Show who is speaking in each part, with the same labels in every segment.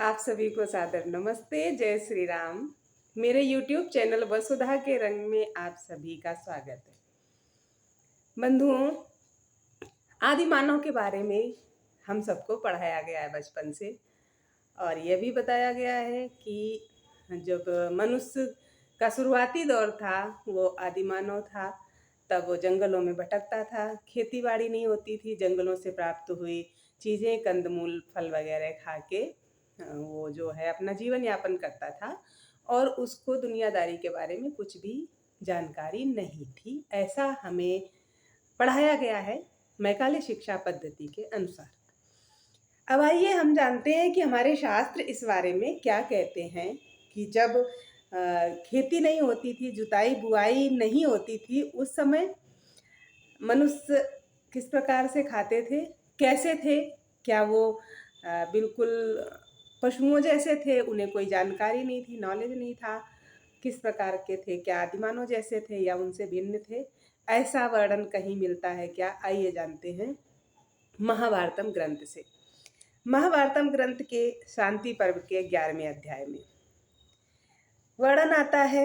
Speaker 1: आप सभी को सादर नमस्ते, जय श्री राम। मेरे YouTube चैनल वसुधा के रंग में आप सभी का स्वागत है। बंधुओं, आदि मानव के बारे में हम सबको पढ़ाया गया है बचपन से, और यह भी बताया गया है कि जब मनुष्य का शुरुआती दौर था वो आदि मानव था। तब वो जंगलों में भटकता था, खेती बाड़ी नहीं होती थी, जंगलों से प्राप्त हुई चीज़ें, कंदमूल, फल वगैरह खा के वो जो है अपना जीवन यापन करता था, और उसको दुनियादारी के बारे में कुछ भी जानकारी नहीं थी। ऐसा हमें पढ़ाया गया है मैकाले शिक्षा पद्धति के अनुसार। अब आइए हम जानते हैं कि हमारे शास्त्र इस बारे में क्या कहते हैं कि जब खेती नहीं होती थी, जुताई बुआई नहीं होती थी, उस समय मनुष्य किस प्रकार से खाते थे, कैसे थे। क्या वो बिल्कुल पशुओं जैसे थे, उन्हें कोई जानकारी नहीं थी, नॉलेज नहीं था, किस प्रकार के थे, क्या आदिमानव जैसे थे या उनसे भिन्न थे? ऐसा वर्णन कहीं मिलता है क्या? आइए जानते हैं महाभारतम ग्रंथ से। महाभारतम ग्रंथ के शांति पर्व के 11वें अध्याय में वर्णन आता है।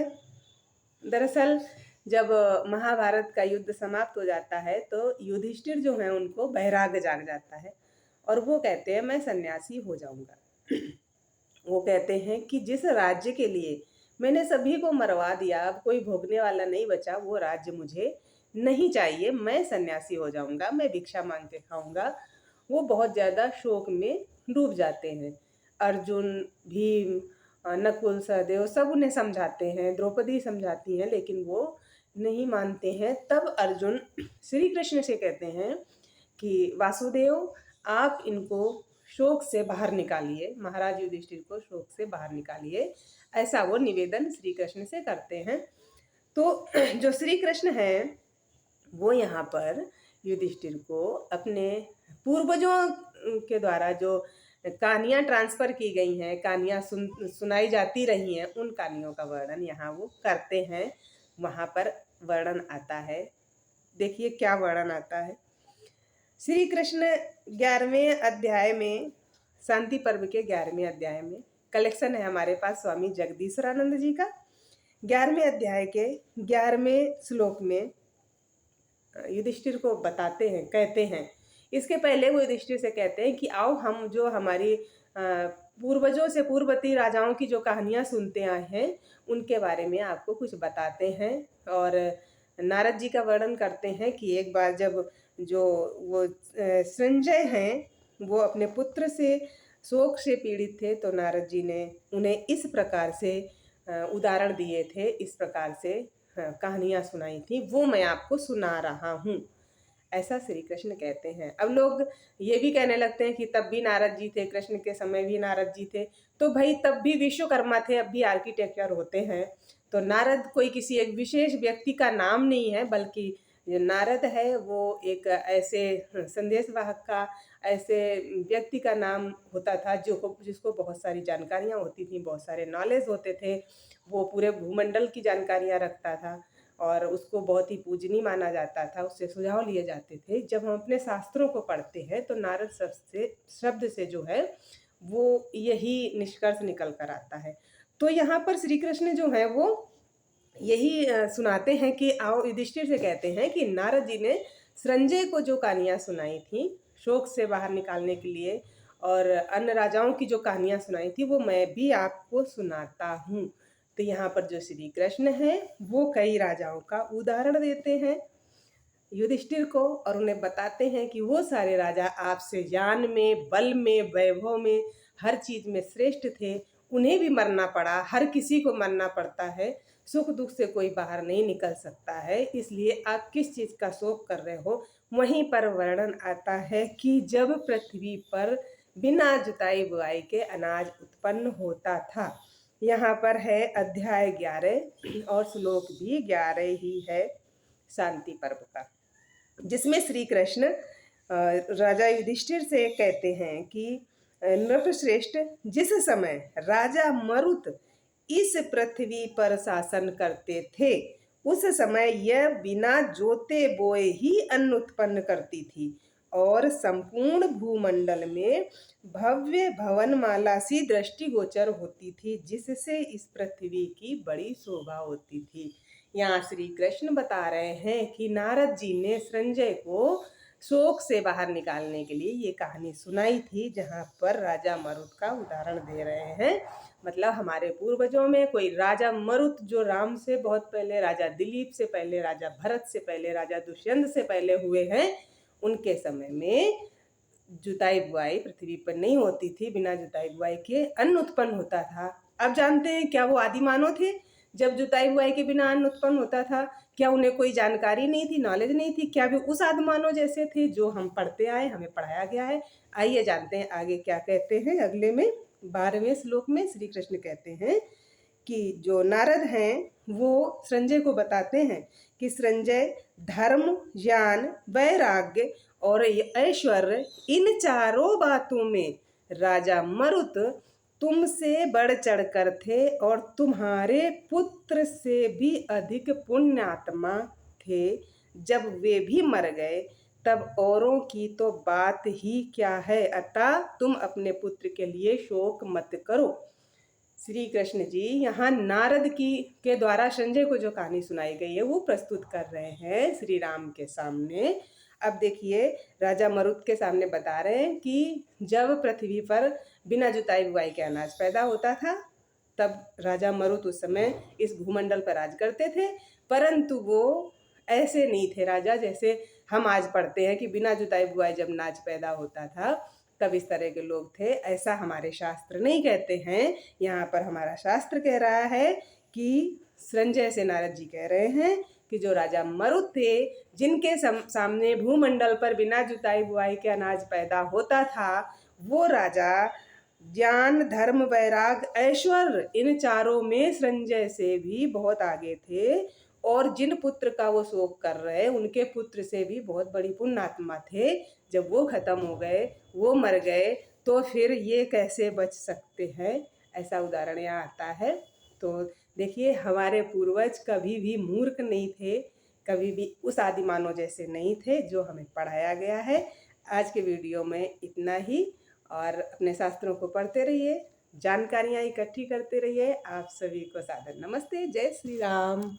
Speaker 1: दरअसल जब महाभारत का युद्ध समाप्त हो जाता है तो युधिष्ठिर जो है उनको वैराग्य जाग जाता है, और वो कहते हैं मैं सन्यासी हो जाऊंगा। वो कहते हैं कि जिस राज्य के लिए मैंने सभी को मरवा दिया, अब कोई भोगने वाला नहीं बचा, वो राज्य मुझे नहीं चाहिए, मैं सन्यासी हो जाऊंगा, मैं भिक्षा मांग के खाऊंगा। वो बहुत ज़्यादा शोक में डूब जाते हैं। अर्जुन, भीम, नकुल, सहदेव सब उन्हें समझाते हैं, द्रौपदी समझाती हैं, लेकिन वो नहीं मानते हैं। तब अर्जुन श्री कृष्ण से कहते हैं कि वासुदेव, आप इनको शोक से बाहर निकालिए, महाराज युधिष्ठिर को शोक से बाहर निकालिए। ऐसा वो निवेदन श्री कृष्ण से करते हैं। तो जो श्री कृष्ण हैं वो यहाँ पर युधिष्ठिर को अपने पूर्वजों के द्वारा जो कहानियाँ ट्रांसफ़र की गई हैं, कहानियाँ सुनाई जाती रही हैं, उन कहानियों का वर्णन यहाँ वो करते हैं। वहाँ पर वर्णन आता है, देखिए क्या वर्णन आता है। श्री कृष्ण 11वें अध्याय में, शांति पर्व के 11वें अध्याय में कलेक्शन है हमारे पास स्वामी जगदीश्वरानंद जी का। 11वें अध्याय के 11वें श्लोक में युधिष्ठिर को बताते हैं, कहते हैं। इसके पहले वो युधिष्ठिर से कहते हैं कि आओ हम जो हमारी पूर्वजों से, पूर्ववर्ती राजाओं की जो कहानियाँ सुनते आए हैं, उनके बारे में आपको कुछ बताते हैं। और नारद जी का वर्णन करते हैं कि एक बार जब जो वो संजय हैं वो अपने पुत्र से शोक से पीड़ित थे, तो नारद जी ने उन्हें इस प्रकार से उदाहरण दिए थे, इस प्रकार से कहानियाँ सुनाई थी, वो मैं आपको सुना रहा हूँ, ऐसा श्री कृष्ण कहते हैं। अब लोग ये भी कहने लगते हैं कि तब भी नारद जी थे, कृष्ण के समय भी नारद जी थे, तो भाई तब भी विश्वकर्मा थे, अब भी आर्किटेक्चर होते हैं। तो नारद कोई किसी एक विशेष व्यक्ति का नाम नहीं है, बल्कि जो नारद है वो एक ऐसे संदेश वाहक का, ऐसे व्यक्ति का नाम होता था जो जिसको बहुत सारी जानकारियाँ होती थी, बहुत सारे नॉलेज होते थे। वो पूरे भूमंडल की जानकारियाँ रखता था और उसको बहुत ही पूजनीय माना जाता था, उससे सुझाव लिए जाते थे। जब हम अपने शास्त्रों को पढ़ते हैं तो नारद शब्द से जो है वो यही निष्कर्ष निकल कर आता है। तो यहाँ पर श्री कृष्ण जो है वो यही सुनाते हैं कि आओ, युधिष्ठिर से कहते हैं कि नारद जी ने संजय को जो कहानियाँ सुनाई थी शोक से बाहर निकालने के लिए, और अन्य राजाओं की जो कहानियाँ सुनाई थी, वो मैं भी आपको सुनाता हूँ। तो यहाँ पर जो श्री कृष्ण हैं वो कई राजाओं का उदाहरण देते हैं युधिष्ठिर को, और उन्हें बताते हैं कि वो सारे राजा आपसे ज्ञान में, बल में, वैभव में, हर चीज़ में श्रेष्ठ थे। उन्हें भी मरना पड़ा, हर किसी को मरना पड़ता है, सुख दुख से कोई बाहर नहीं निकल सकता है। इसलिए आप किस चीज़ का शोक कर रहे हो? वहीं पर वर्णन आता है कि जब पृथ्वी पर बिना जुताई बुआई के अनाज उत्पन्न होता था। यहाँ पर है अध्याय 11 और श्लोक भी 11 ही है शांति पर्व का, जिसमें श्री कृष्ण राजा युधिष्ठिर से कहते हैं कि नृपश्रेष्ठ, जिस समय राजा मरुत इस पृथ्वी पर शासन करते थे, उस समय यह बिना जोते बोए ही अन्न उत्पन्न करती थी, और संपूर्ण भूमंडल में भव्य भवनमाला सी दृष्टिगोचर होती थी, जिससे इस पृथ्वी की बड़ी शोभा होती थी। यहाँ श्री कृष्ण बता रहे हैं कि नारद जी ने संजय को शोक से बाहर निकालने के लिए ये कहानी सुनाई थी, जहाँ पर राजा मरुत का उदाहरण दे रहे हैं। मतलब हमारे पूर्वजों में कोई राजा मरुत, जो राम से बहुत पहले, राजा दिलीप से पहले, राजा भरत से पहले, राजा दुष्यंत से पहले हुए हैं, उनके समय में जुताई बुआई पृथ्वी पर नहीं होती थी। बिना जुताई बुआई के अन्न उत्पन्न होता था। अब जानते हैं क्या वो आदि मानव थे जब जुताई बुआई के बिना अन्न उत्पन्न होता था? क्या उन्हें कोई जानकारी नहीं थी, नॉलेज नहीं थी? क्या वे उस आदि मानव जैसे थे जो हम पढ़ते आए, हमें पढ़ाया गया है? आइए जानते हैं आगे क्या कहते हैं। अगले में 12वें श्लोक में श्री कृष्ण कहते हैं कि जो नारद हैं वो संजय को बताते हैं कि संजय, धर्म, ज्ञान, वैराग्य और ऐश्वर्य, इन चारों बातों में राजा मरुत तुमसे बढ़ चढ़कर थे और तुम्हारे पुत्र से भी अधिक पुण्यात्मा थे। जब वे भी मर गए तब औरों की तो बात ही क्या है, अतः तुम अपने पुत्र के लिए शोक मत करो। श्री कृष्ण जी यहाँ नारद के द्वारा संजय को जो कहानी सुनाई गई है वो प्रस्तुत कर रहे हैं श्री राम के सामने। अब देखिए, राजा मरुत के सामने बता रहे हैं कि जब पृथ्वी पर बिना जुताई बुआई के अनाज पैदा होता था, तब राजा मरुत उस समय इस भूमंडल पर राज करते थे। परंतु वो ऐसे नहीं थे राजा जैसे हम आज पढ़ते हैं कि बिना जुताई बुआई जब अनाज पैदा होता था तब इस तरह के लोग थे। ऐसा हमारे शास्त्र नहीं कहते हैं। यहाँ पर हमारा शास्त्र कह रहा है कि संजय से नारद जी कह रहे हैं कि जो राजा मरुत थे, जिनके सामने भूमंडल पर बिना जुताई बुआई के अनाज पैदा होता था, वो राजा ज्ञान, धर्म, वैराग, ऐश्वर्य, इन चारों में संजय से भी बहुत आगे थे। और जिन पुत्र का वो शोक कर रहे, उनके पुत्र से भी बहुत बड़ी पुण्यात्मा थे। जब वो खत्म हो गए, वो मर गए, तो फिर ये कैसे बच सकते हैं? ऐसा उदाहरण यहाँ आता है। तो देखिए, हमारे पूर्वज कभी भी मूर्ख नहीं थे, कभी भी उस आदि मानव जैसे नहीं थे जो हमें पढ़ाया गया है। आज के वीडियो में इतना ही, और अपने शास्त्रों को पढ़ते रहिए, जानकारियाँ इकट्ठी करते रहिए। आप सभी को सादर नमस्ते। जय श्री राम।